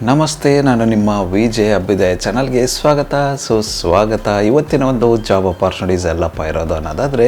ನಮಸ್ತೆ, ನಾನು ನಿಮ್ಮ ವಿಜಯ್ ಅಭ್ಯುದಯ ಚಾನಲ್ಗೆ ಸುಸ್ವಾಗತ. ಇವತ್ತಿನ ಒಂದು ಜಾಬ್ ಅಪಾರ್ಚುನಿಟೀಸ್ ಎಲ್ಲಪ್ಪ ಇರೋದು ಅನ್ನೋದಾದರೆ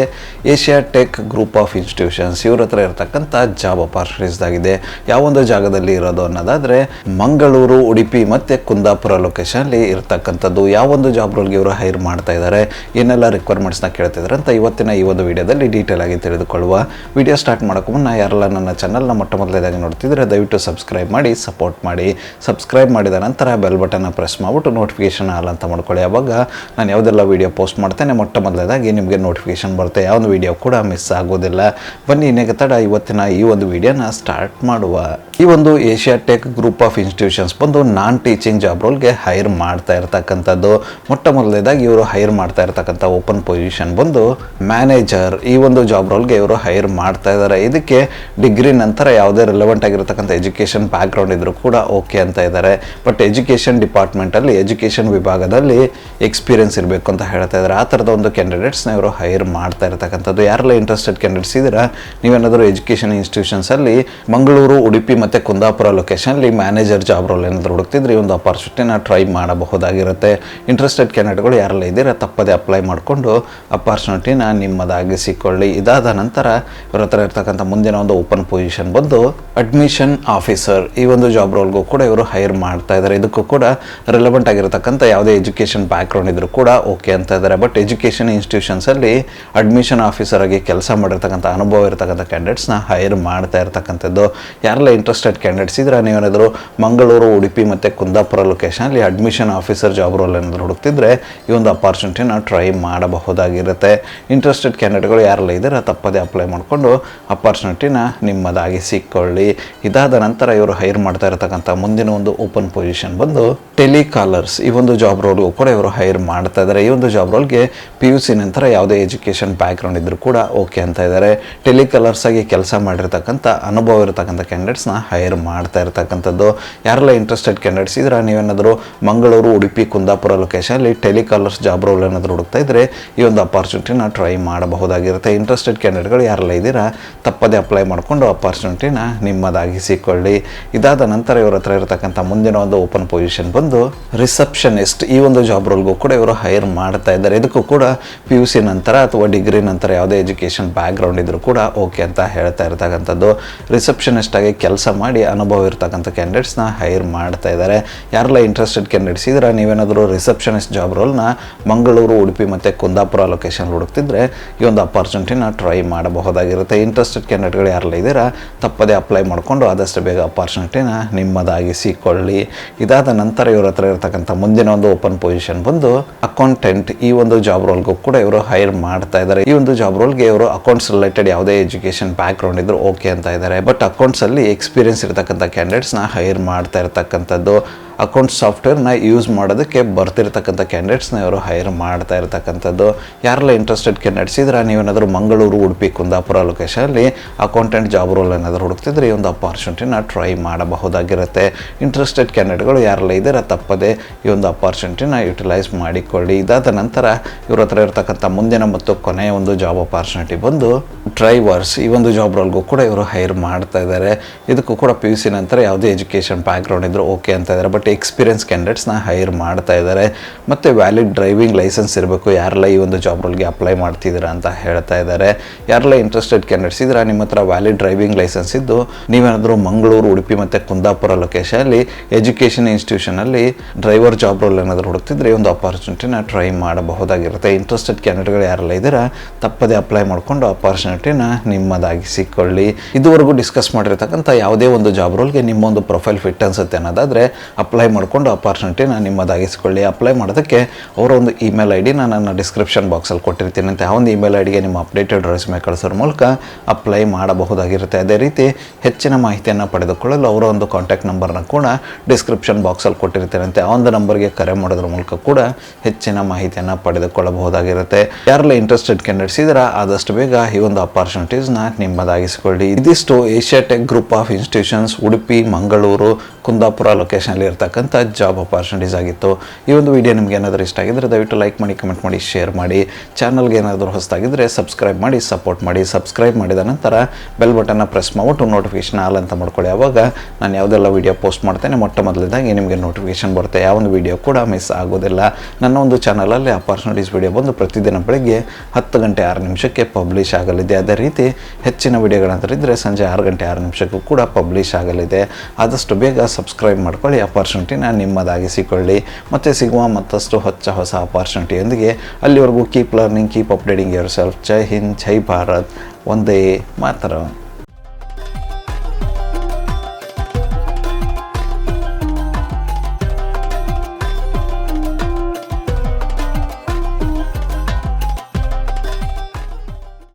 Asia tech group of institutions ಇವ್ರ ಹತ್ರ ಇರತಕ್ಕಂಥ ಜಾಬ್ ಅಪಾರ್ಚುನಿಟೀಸ್ ಆಗಿದೆ. ಯಾವೊಂದು ಜಾಗದಲ್ಲಿ ಇರೋದು ಅನ್ನೋದಾದರೆ ಮಂಗಳೂರು, ಉಡುಪಿ ಮತ್ತು ಕುಂದಾಪುರ ಲೊಕೇಶನಲ್ಲಿ ಇರತಕ್ಕಂಥದ್ದು. ಯಾವೊಂದು ಜಾಬ್ ರೋಲ್ಗೆ ಇವರು ಹೈರ್ ಮಾಡ್ತಾ ಇದ್ದಾರೆ, ಏನೆಲ್ಲ ರಿಕ್ವೈರ್ಮೆಂಟ್ಸ್ನ ಕೇಳ್ತಿದ್ದಾರೆ ಅಂತ ಇವತ್ತಿನ ಈ ಒಂದು ವಿಡಿಯೋದಲ್ಲಿ ಡೀಟೇಲ್ ಆಗಿ ತಿಳಿದುಕೊಳ್ಳುವ. ವಿಡಿಯೋ ಸ್ಟಾರ್ಟ್ ಮಾಡೋಕ್ಕೂ ಮುನ್ನ ಯಾರೆಲ್ಲ ನನ್ನ ಚಾನಲ್ನ ಮೊದಲನೇದಾಗಿ ನೋಡ್ತಿದ್ರೆ ದಯವಿಟ್ಟು ಸಬ್ಸ್ಕ್ರೈಬ್ ಮಾಡಿ ಸಪೋರ್ಟ್ ಮಾಡಿ. ಸಬ್ಸ್ಕ್ರೈಬ್ ಮಾಡಿದ ನಂತರ ಬೆಲ್ ಬಟನ್ನ ಪ್ರೆಸ್ ಮಾಡಿಬಿಟ್ಟು ನೋಟಿಫಿಕೇಷನ್ ಆಲ್ ಅಂತ ಮಾಡ್ಕೊಳ್ಳಿ. ಆವಾಗ ನಾನು ಯಾವುದೆಲ್ಲ ವೀಡಿಯೋ ಪೋಸ್ಟ್ ಮಾಡ್ತೇನೆ ಮೊದಲನೇದಾಗಿ ನಿಮಗೆ ನೋಟಿಫಿಕೇಷನ್ ಬರುತ್ತೆ, ಯಾವ ಒಂದು ವೀಡಿಯೋ ಕೂಡ ಮಿಸ್ ಆಗೋದಿಲ್ಲ. ಬನ್ನಿ ಇನ್ನೇಕೆ ತಡ, ಇವತ್ತಿನ ಈ ಒಂದು ವಿಡಿಯೋನ ಸ್ಟಾರ್ಟ್ ಮಾಡುವ. ಈ ಒಂದು Asia tech group of institutions ಬಂದು ನಾನ್ ಟೀಚಿಂಗ್ ಜಾಬ್ ರೋಲ್ಗೆ ಹೈರ್ ಮಾಡ್ತಾ ಇರ್ತಕ್ಕಂಥದ್ದು. ಮೊದಲನೇದಾಗಿ ಇವರು ಹೈರ್ ಮಾಡ್ತಾ ಇರ್ತಕ್ಕಂಥ ಓಪನ್ ಪೊಸಿಷನ್ ಬಂದು ಮ್ಯಾನೇಜರ್. ಈ ಒಂದು ಜಾಬ್ ರೋಲ್ಗೆ ಇವರು ಹೈರ್ ಮಾಡ್ತಾ ಇದ್ದಾರೆ. ಇದಕ್ಕೆ ಡಿಗ್ರಿ ನಂತರ ಯಾವುದೇ ರಿಲೆವೆಂಟ್ ಆಗಿರತಕ್ಕಂಥ ಎಜುಕೇಷನ್ ಬ್ಯಾಕ್ಗ್ರೌಂಡ್ ಇದ್ರೂ ಕೂಡ ಓಕೆ ಅಂತ ಇದ್ದಾರೆ. ಬಟ್ ಎಜುಕೇಷನ್ ಡಿಪಾರ್ಟ್ಮೆಂಟಲ್ಲಿ, ಎಜುಕೇಷನ್ ವಿಭಾಗದಲ್ಲಿ ಎಕ್ಸ್ಪೀರಿಯನ್ಸ್ ಇರಬೇಕು ಅಂತ ಹೇಳ್ತಾ ಇದ್ದಾರೆ. ಆ ಥರದ ಒಂದು ಕ್ಯಾಂಡಿಡೇಟ್ಸ್ನ ಇವರು ಹೈರ್ ಮಾಡ್ತಾ ಇರ್ತಕ್ಕಂಥದ್ದು. ಯಾರೆಲ್ಲ ಇಂಟ್ರೆಸ್ಟೆಡ್ ಕ್ಯಾಂಡಿಡೇಟ್ಸ್ ಇದ್ದೀರಾ, ನೀವೇನಾದರೂ ಎಜುಕೇಷನ್ ಇನ್ಸ್ಟಿಟ್ಯೂಷನ್ಸಲ್ಲಿ ಮಂಗಳೂರು, ಉಡುಪಿ ಮತ್ತು ಕುಂದಾಪುರ ಲೊಕೇಶನ್ಲಿ ಮ್ಯಾನೇಜರ್ ಜಾಬ್ ರೋಲ್ ಏನಾದರೂ ಹುಡುಕ್ತಿದ್ರೆ ಈ ಒಂದು ಅಪಾರ್ಚುನಿಟಿನ ಟ್ರೈ ಮಾಡಬಹುದಾಗಿರುತ್ತೆ. ಇಂಟ್ರೆಸ್ಟೆಡ್ ಕ್ಯಾಂಡಿಡೇಟ್ಗಳು ಯಾರೆಲ್ಲ ಇದ್ದೀರಾ ತಪ್ಪದೇ ಅಪ್ಲೈ ಮಾಡಿಕೊಂಡು ಅಪಾರ್ಚುನಿಟಿನ ನಿಮ್ಮದಾಗಿಸಿಕೊಳ್ಳಿ. ಇದಾದ ನಂತರ ಇವರ ಹತ್ರ ಇರ್ತಕ್ಕಂಥ ಮುಂದಿನ ಒಂದು ಓಪನ್ ಪೊಸಿಷನ್ ಬಂದು ಅಡ್ಮಿಷನ್ ಆಫೀಸರ್. ಈ ಒಂದು ಜಾಬ್ ರೋಲ್ಗೂ ಕೂಡ ಇವರು ಹೈರ್ ಮಾಡ್ತಾ ಇದ್ದಾರೆ. ಇದಕ್ಕೂ ಕೂಡ ರಿಲೆವೆಂಟ್ ಆಗಿರತಕ್ಕಂಥ ಯಾವುದೇ ಎಜುಕೇಷನ್ ಬ್ಯಾಕ್ಗ್ರೌಂಡ್ ಇದ್ರೂ ಕೂಡ ಓಕೆ ಅಂತ ಇದ್ದಾರೆ. ಬಟ್ ಎಜುಕೇಷನ್ ಇನ್ಸ್ಟಿಟ್ಯೂಷನ್ಸಲ್ಲಿ ಅಡ್ಮಿಷನ್ ಆಫೀಸರ್ ಆಗಿ ಕೆಲಸ ಮಾಡಿರ್ತಕ್ಕಂಥ ಅನುಭವ ಇರತಕ್ಕಂಥ ಕ್ಯಾಂಡಿಡೇಟ್ಸ್ನ ಹೈರ್ ಮಾಡ್ತಾ ಇರ್ತಕ್ಕಂಥದ್ದು. ಯಾರೆಲ್ಲ ಇಂಟ್ರೆಸ್ಟೆಡ್ ಕ್ಯಾಂಡಿಡೇಟ್ಸ್ ಇದ್ರೆ ನೀವೇನಾದರೂ ಮಂಗಳೂರು, ಉಡುಪಿ ಮತ್ತು ಕುಂದಾಪುರ ಲೊಕೇಶನಲ್ಲಿ ಅಡ್ಮಿಷನ್ ಆಫೀಸರ್ ಜಾಬ್ ರೋಲ್ ಏನಾದರೂ ಹುಡುಕ್ತಿದ್ರೆ ಈ ಒಂದು ಅಪಾರ್ಚುನಿಟಿನ ಟ್ರೈ ಮಾಡಬಹುದಾಗಿರುತ್ತೆ. ಇಂಟ್ರೆಸ್ಟೆಡ್ ಕ್ಯಾಂಡಿಡೇಟ್ಗಳು ಯಾರೆಲ್ಲ ಇದ್ದಾರೆ ತಪ್ಪದೇ ಅಪ್ಲೈ ಮಾಡಿಕೊಂಡು ಅಪಾರ್ಚುನಿಟಿನ ನಿಮ್ಮದಾಗಿಸಿಕೊಳ್ಳಿ. ಇದಾದ ನಂತರ ಇವರು ಹೈರ್ ಮಾಡ್ತಾ ಇರತಕ್ಕಂಥ ಮುಂದಿನ ಒಂದು ಓಪನ್ ಪೊಸಿಷನ್ ಬಂದು ಟೆಲಿಕಾಲರ್ಸ್. ಈ ಒಂದು ಜಾಬ್ ರೋಲ್ಗೂ ಕೂಡ ಇವರು ಹೈರ್ ಮಾಡ್ತಾ ಇದ್ದಾರೆ. ಈ ಒಂದು ಜಾಬ್ ರೋಲ್ಗೆ PUC ನಂತರ ಯಾವುದೇ ಎಜುಕೇಷನ್ ಬ್ಯಾಕ್ಗ್ರೌಂಡ್ ಇದ್ರೂ ಕೂಡ ಓಕೆ ಅಂತ ಇದ್ದಾರೆ. ಟೆಲಿಕಾಲರ್ಸ್ ಆಗಿ ಕೆಲಸ ಮಾಡಿರ್ತಕ್ಕಂಥ ಅನುಭವ ಇರತಕ್ಕಂಥ ಕ್ಯಾಂಡಿಡೇಟ್ಸ್ನ ಹೈರ್ ಮಾಡ್ತಾ ಇರ್ತಕ್ಕಂಥದ್ದು. ಯಾರೆಲ್ಲ ಇಂಟ್ರೆಸ್ಟೆಡ್ ಕ್ಯಾಂಡಿಡೇಟ್ಸ್ ಇದ್ರೆ ನೀವೇನಾದರೂ ಮಂಗಳೂರು, ಉಡುಪಿ, ಕುಂದಾಪುರ ಲೊಕೇಶನಲ್ಲಿ ಟೆಲಿಕಾಲರ್ಸ್ ಜಾಬ್ ರೋಲ್ ಏನಾದರೂ ಹುಡುಕ್ತಾ ಇದ್ರೆ ಈ ಒಂದು ಅಪಾರ್ಚುನಿಟಿನ ಟ್ರೈ ಮಾಡಬಹುದಾಗಿರುತ್ತೆ. ಇಂಟ್ರೆಸ್ಟೆಡ್ ಕ್ಯಾಂಡಿಡೇಟ್ಗಳು ಯಾರೆಲ್ಲ ಇದ್ದೀರಾ ತಪ್ಪದೇ ಅಪ್ಲೈ ಮಾಡಿಕೊಂಡು ಅಪಾರ್ಚುನಿಟಿನ ನಿಮ್ಮದಾಗಿಸಿಕೊಳ್ಳಿ. ಇದಾದ ನಂತರ ಇವರ ಹತ್ರ ಇರತಕ್ಕಂಥ ಮುಂದಿನ ಒಂದು ಓಪನ್ ಪೊಸಿಷನ್ ಬಂದು ರಿಸೆಪ್ಷನಿಸ್ಟ್. ಈ ಒಂದು ಜಾಬ್ ರೋಲ್ಗೂ ಕೂಡ ಇವರು ಹೈರ್ ಮಾಡ್ತಾ ಇದ್ದಾರೆ. ಇದಕ್ಕೂ ಕೂಡ PUC ನಂತರ ಅಥವಾ ಡಿಗ್ರಿ ನಂತರ ಯಾವುದೇ ಎಜುಕೇಷನ್ ಬ್ಯಾಕ್ಗ್ರೌಂಡ್ ಇದ್ರೂ ಕೂಡ ಓಕೆ ಅಂತ ಹೇಳ್ತಾ ಇರ್ತಕ್ಕಂಥದ್ದು. ರಿಸೆಪ್ಷನಿಸ್ಟ್ ಆಗಿ ಕೆಲಸ ಮಾಡಿ ಅನುಭವ ಇರ್ತಕ್ಕಂಥ ಕ್ಯಾಂಡಿಡೇಟ್ಸ್ನ ಹೈರ್ ಮಾಡ್ತಾ ಇದ್ದಾರೆ. ಯಾರೆಲ್ಲ ಇಂಟ್ರೆಸ್ಟೆಡ್ ಕ್ಯಾಂಡಿಡೇಟ್ಸ್ ಇದ್ರೆ ನೀವೇನಾದರೂ ರಿಸೆಪ್ಷನಿಸ್ಟ್ ಜಾಬ್ ರೋಲ್ನ ಮಂಗಳೂರು, ಉಡುಪಿ ಮತ್ತು ಕುಂದಾಪುರ ಲೊಕೇಶನ್ ಹುಡುಕ್ತಿದ್ರೆ ಈ ಒಂದು ಅಪಾರ್ಚುನಿಟಿನ ಟ್ರೈ ಮಾಡಬಹುದಾಗಿರುತ್ತೆ. ಇಂಟ್ರೆಸ್ಟೆಡ್ ಕ್ಯಾಂಡಿಡೇಟ್ಗಳು ಯಾರೆಲ್ಲ ಇದ್ದೀರಾ ತಪ್ಪದೇ ಅಪ್ಲೈ ಮಾಡಿಕೊಂಡು ಆದಷ್ಟು ಬೇಗ ಅಪಾರ್ಚುನಿಟಿನ ನಿಮ್ಮದಾಗಿಸಿಕೊಳ್ಳಿ. ಇದಾದ ನಂತರ ಇವರ ಹತ್ರ ಇರತಕ್ಕಂಥ ಮುಂದಿನ ಒಂದು ಓಪನ್ ಪೊಸಿಷನ್ ಬಂದು ಅಕೌಂಟೆಂಟ್. ಈ ಒಂದು ಜಾಬ್ ರೋಲ್ಗೂ ಕೂಡ ಇವರು ಹೈರ್ ಮಾಡ್ತಾ ಇದ್ದಾರೆ. ಈ ಒಂದು ಜಾಬ್ ರೋಲ್ಗೆ ಇವರು ಅಕೌಂಟ್ಸ್ ರಿಲೇಟೆಡ್ ಯಾವುದೇ ಎಜುಕೇಷನ್ ಬ್ಯಾಕ್ಗ್ರೌಂಡ್ ಇದ್ರು ಓಕೆ ಅಂತ ಇದ್ದಾರೆ. ಬಟ್ ಅಕೌಂಟ್ಸ್ ಅಲ್ಲಿ ಎಕ್ಸ್ಪೀರಿಯನ್ಸ್ ಇರತಕ್ಕಂಥ ಕ್ಯಾಂಡಿಡೇಟ್ಸ್ನ ಹೈರ್ ಮಾಡ್ತಾ ಇರ್ತಕ್ಕಂಥದ್ದು. ಅಕೌಂಟ್ ಸಾಫ್ಟ್ವೇರ್ನ ಯೂಸ್ ಮಾಡೋದಕ್ಕೆ ಬರ್ತಿರ್ತಕ್ಕಂಥ ಕ್ಯಾಂಡಿಡೇಟ್ಸ್ನ ಇವರು ಹೈರ್ ಮಾಡ್ತಾ ಇರ್ತಕ್ಕಂಥದ್ದು. ಯಾರೆಲ್ಲ ಇಂಟ್ರೆಸ್ಟೆಡ್ ಕ್ಯಾಂಡಿಡೇಟ್ಸ್ ಇದ್ರೆ ನೀವೇನಾದರೂ ಮಂಗಳೂರು, ಉಡುಪಿ, ಕುಂದಾಪುರ ಲೊಕೇಶನಲ್ಲಿ ಅಕೌಂಟೆಂಟ್ ಜಾಬ್ ರೋಲ್ ಏನಾದರೂ ಹುಡುಕ್ತಿದ್ರೆ ಈ ಒಂದು ಅಪಾರ್ಚುನಿಟಿನ ಟ್ರೈ ಮಾಡಬಹುದಾಗಿರುತ್ತೆ. ಇಂಟ್ರೆಸ್ಟೆಡ್ ಕ್ಯಾಂಡಿಡೇಟ್ಗಳು ಯಾರೆಲ್ಲ ಇದ್ದಾರೆ ತಪ್ಪದೇ ಈ ಒಂದು ಅಪಾರ್ಚುನಿಟಿನ ಯುಟಿಲೈಸ್ ಮಾಡಿಕೊಳ್ಳಿ. ಇದಾದ ನಂತರ ಇವ್ರ ಹತ್ರ ಇರತಕ್ಕಂಥ ಮುಂದಿನ ಮತ್ತು ಕೊನೆಯ ಒಂದು ಜಾಬ್ ಅಪಾರ್ಚುನಿಟಿ ಬಂದು ಡ್ರೈವರ್ಸ್. ಈ ಒಂದು ಜಾಬ್ ರೋಲ್ಗೂ ಕೂಡ ಇವರು ಹೈರ್ ಮಾಡ್ತಾ ಇದ್ದಾರೆ. ಇದಕ್ಕೂ ಕೂಡ PUC ನಂತರ ಯಾವುದೇ ಎಜುಕೇಷನ್ ಬ್ಯಾಕ್ಗ್ರೌಂಡ್ ಇದ್ರು ಓಕೆ ಅಂತ ಇದ್ದಾರೆ. ಬಟ್ ಎಕ್ಸ್ಪೀರಿಯನ್ಸ್ ಕ್ಯಾಂಡಿಡೇಟ್ಸ್ನ ಹೈರ್ ಮಾಡ್ತಾ ಇದ್ದಾರೆ. ಮತ್ತು ವ್ಯಾಲಿಡ್ ಡ್ರೈವಿಂಗ್ ಲೈಸೆನ್ಸ್ ಇರಬೇಕು ಯಾರೆಲ್ಲ ಈ ಒಂದು ಜಾಬ್ ರೋಲ್ಗೆ ಅಪ್ಲೈ ಮಾಡ್ತಿದ್ದೀರಾ ಅಂತ ಹೇಳ್ತಾ ಇದ್ದಾರೆ. ಯಾರೆಲ್ಲ ಇಂಟ್ರೆಸ್ಟೆಡ್ ಕ್ಯಾಂಡಿಡೇಟ್ಸ್ ಇದ್ರೆ ನಿಮ್ಮ ಹತ್ರ ವ್ಯಾಲಿಡ್ ಡ್ರೈವಿಂಗ್ ಲೈಸೆನ್ಸ್ ಇದ್ದು ನೀವೇನಾದರೂ ಮಂಗಳೂರು, ಉಡುಪಿ ಮತ್ತು ಕುಂದಾಪುರ ಲೊಕೇಶನಲ್ಲಿ ಎಜುಕೇಷನ್ ಇನ್ಸ್ಟಿಟ್ಯೂಷನಲ್ಲಿ ಡ್ರೈವರ್ ಜಾಬ್ ರೋಲ್ ಏನಾದರೂ ಹುಡುಕ್ತಿದ್ರೆ ಈ ಒಂದು ಅಪಾರ್ಚುನಿಟಿನ ಟ್ರೈ ಮಾಡಬಹುದಾಗಿರುತ್ತೆ. ಇಂಟ್ರೆಸ್ಟೆಡ್ ಕ್ಯಾಂಡಿಡೇಟ್ಗಳು ಯಾರೆಲ್ಲ ಇದ್ದೀರಾ ತಪ್ಪದೇ ಅಪ್ಲೈ ಮಾಡಿಕೊಂಡು ಅಪಾರ್ಚುನಿಟಿನ ನಿಮ್ಮದಾಗಿಸಿಕೊಳ್ಳಿ. ಇದುವರೆಗೂ ಡಿಸ್ಕಸ್ ಮಾಡಿರ್ತಕ್ಕಂಥ ಯಾವುದೇ ಒಂದು ಜಾಬ್ ರೋಲ್ಗೆ ನಿಮ್ಮ ಒಂದು ಪ್ರೊಫೈಲ್ ಫಿಟ್ ಅನ್ಸುತ್ತೆ ಅನ್ನೋದಾದರೆ ಅಪ್ಲೈ ಮಾಡಿಕೊಂಡು ಅಪಾರ್ಚುನಿಟಿನ ನಿಮ್ಮದಾಗಿಸಿಕೊಳ್ಳಿ. ಅಪ್ಲೈ ಮಾಡೋದಕ್ಕೆ ಅವರ ಒಂದು ಇಮೇಲ್ ID ನನ್ನ ಡಿಸ್ಕ್ರಿಪ್ಷನ್ ಬಾಕ್ಸಲ್ಲಿ ಕೊಟ್ಟಿರ್ತೀನಿ ಅಂತ ಆ ಒಂದು ಇಮೇಲ್ IDಗೆ ನಿಮ್ಮ ಅಪ್ಡೇಟೆಡ್ ರೆಸ್ಯೂಮೆ ಕಳಿಸೋದ್ರ ಮೂಲಕ ಅಪ್ಲೈ ಮಾಡಬಹುದಾಗಿರುತ್ತೆ. ಅದೇ ರೀತಿ ಹೆಚ್ಚಿನ ಮಾಹಿತಿಯನ್ನು ಪಡೆದುಕೊಳ್ಳಲು ಅವರ ಒಂದು ಕಾಂಟ್ಯಾಕ್ಟ್ ನಂಬರ್ನ ಕೂಡ ಡಿಸ್ಕ್ರಿಪ್ಷನ್ ಬಾಕ್ಸಲ್ಲಿ ಕೊಟ್ಟಿರ್ತೀನಿ ಅಂತ ಆ ಒಂದು ನಂಬರ್ಗೆ ಕರೆ ಮಾಡೋದ್ರ ಮೂಲಕ ಕೂಡ ಹೆಚ್ಚಿನ ಮಾಹಿತಿಯನ್ನು ಪಡೆದುಕೊಳ್ಳಬಹುದಾಗಿರುತ್ತೆ. ಯಾರೆಲ್ಲ ಇಂಟ್ರೆಸ್ಟೆಡ್ ಕ್ಯಾಂಡಿಡೇಟ್ಸ್ ಇದ್ದೀರಾ ಆದಷ್ಟು ಬೇಗ ಈ ಒಂದು ಅಪಾರ್ಚುನಿಟೀಸ್ನ ನಿಮ್ಮದಾಗಿಸಿಕೊಳ್ಳಿ. ಇದಿಷ್ಟು Asia tech group of institutions Udupi, Mangaluru, Kundapura ಲೊಕೇಶನಲ್ಲಿ ಇರ್ತಕ್ಕಂಥ ಇರ್ತಕ್ಕಂಥ ಜಾಬ್ ಅಪಾರ್ಚುನಿಟೀಸ್ ಆಗಿತ್ತು. ಈ ಒಂದು ವಿಡಿಯೋ ನಿಮ್ಗೆ ಏನಾದರೂ ಇಷ್ಟ ಆಗಿದ್ದರೆ ದಯವಿಟ್ಟು ಲೈಕ್ ಮಾಡಿ, ಕಮೆಂಟ್ ಮಾಡಿ, ಶೇರ್ ಮಾಡಿ. ಚಾನಲ್ಗೆ ಏನಾದರೂ ಹೊಸದಾಗಿದ್ದರೆ ಸಬ್ಸ್ಕ್ರೈಬ್ ಮಾಡಿ, ಸಪೋರ್ಟ್ ಮಾಡಿ. ಸಬ್ಸ್ಕ್ರೈಬ್ ಮಾಡಿದ ನಂತರ ಬೆಲ್ ಬಟನ್ನ ಪ್ರೆಸ್ ಮಾಡಿಬಿಟ್ಟು ನೋಟಿಫಿಕೇಷನ್ ಆಲ್ ಅಂತ ಮಾಡ್ಕೊಳ್ಳಿ. ಆವಾಗ ನಾನು ಯಾವುದೆಲ್ಲ ವಿಡಿಯೋ ಪೋಸ್ಟ್ ಮಾಡ್ತೇನೆ ಮೊಟ್ಟ ಮೊದಲದಾಗಿ ನಿಮಗೆ ನೋಟಿಫಿಕೇಷನ್ ಬರುತ್ತೆ. ಯಾವೊಂದು ವಿಡಿಯೋ ಕೂಡ ಮಿಸ್ ಆಗೋದಿಲ್ಲ. ನನ್ನ ಒಂದು ಚಾನಲಲ್ಲಿ ಅಪಾರ್ಚುನಿಟೀಸ್ ವಿಡಿಯೋ ಬಂದು ಪ್ರತಿದಿನ ಬೆಳಗ್ಗೆ 10 ಗಂಟೆ 6 ನಿಮಿಷಕ್ಕೆ ಪಬ್ಲಿಷ್ ಆಗಲಿದೆ. ಅದೇ ರೀತಿ ಹೆಚ್ಚಿನ ವಿಡಿಯೋಗಳಂತ ಇದ್ದರೆ ಸಂಜೆ 6 ಗಂಟೆ 6 ನಿಮಿಷಕ್ಕೂ ಕೂಡ ಪಬ್ಲಿಷ್ ಆಗಲಿದೆ. ಆದಷ್ಟು ಬೇಗ ಸಬ್ಸ್ಕ್ರೈಬ್ ಮಾಡ್ಕೊಳ್ಳಿ, ಅಪಾರ್ಚುನಿಟಿನ ನಿಮ್ಮದಾಗಿಸಿಕೊಳ್ಳಿ. ಮತ್ತು ಸಿಗುವ ಮತ್ತಷ್ಟು ಹೊಸ ಅಪಾರ್ಚುನಿಟಿಯೊಂದಿಗೆ ಅಲ್ಲಿವರೆಗೂ keep learning, keep updating yourself. ಜೈ ಹಿಂದ್, ಜೈ ಭಾರತ್, ವಂದೇ ಮಾತರಂ.